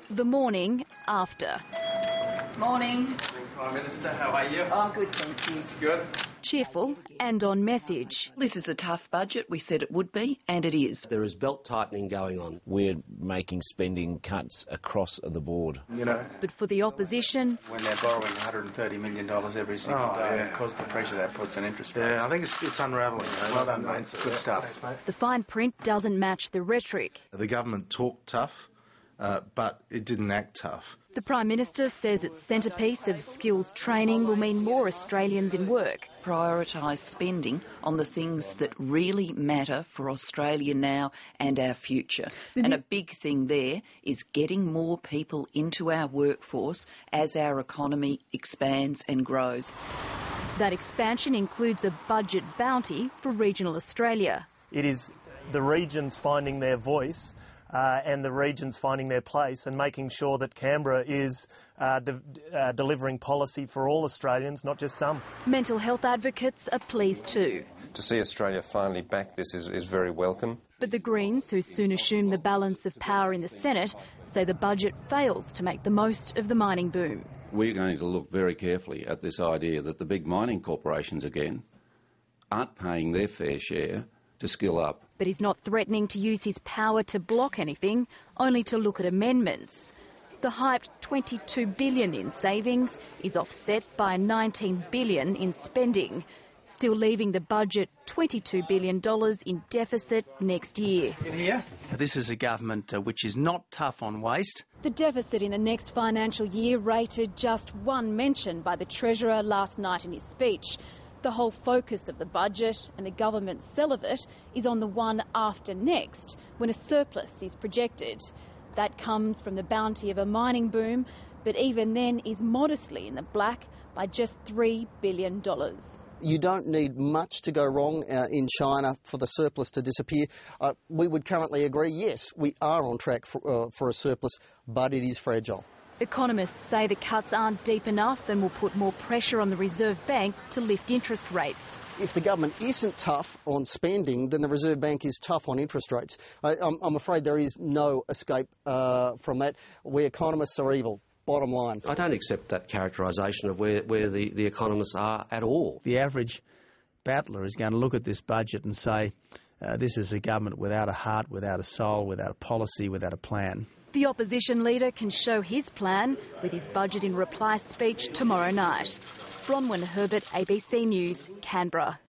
the morning after. Morning. Prime Minister, how are you? I'm good, thank you. It's good. Cheerful and on message. This is a tough budget. We said it would be, and it is. There is belt tightening going on. We're making spending cuts across the board. You know, But for the opposition, when they're borrowing $130 million every single day, because the pressure that puts on interest rates. yeah, I think it's unravelling. Well done, mate. Good stuff. the fine print doesn't match the rhetoric. The government talked tough, but it didn't act tough. The Prime Minister says its centrepiece of skills training will mean more Australians in work. Prioritise spending on the things that really matter for Australia now and our future. And a big thing there is getting more people into our workforce as our economy expands and grows. That expansion includes a budget bounty for regional Australia. It is the regions finding their voice and the regions finding their place and making sure that Canberra is delivering policy for all Australians, not just some. Mental health advocates are pleased too. To see Australia finally back this is very welcome. But the Greens, who soon assume the balance of power in the Senate, say the budget fails to make the most of the mining boom. We're going to look very carefully at this idea that the big mining corporations, again, aren't paying their fair share to skill up. But he's not threatening to use his power to block anything, only to look at amendments. The hyped $22 billion in savings is offset by $19 billion in spending, still leaving the budget $22 billion in deficit next year. In here, this is a government which is not tough on waste. The deficit in the next financial year rated just one mention by the Treasurer last night in his speech. The whole focus of the budget and the government's sell of it is on the one after next, when a surplus is projected. That comes from the bounty of a mining boom, but even then is modestly in the black by just $3 billion. You don't need much to go wrong in China for the surplus to disappear. We would currently agree, yes, we are on track for a surplus, but it is fragile. Economists say the cuts aren't deep enough and will put more pressure on the Reserve Bank to lift interest rates. If the government isn't tough on spending, then the Reserve Bank is tough on interest rates. I'm afraid there is no escape from that. We economists are evil. Bottom line. I don't accept that characterisation of where the economists are at all. The average battler is going to look at this budget and say, this is a government without a heart, without a soul, without a policy, without a plan. The opposition leader can show his plan with his budget in reply speech tomorrow night. Bronwyn Herbert, ABC News, Canberra.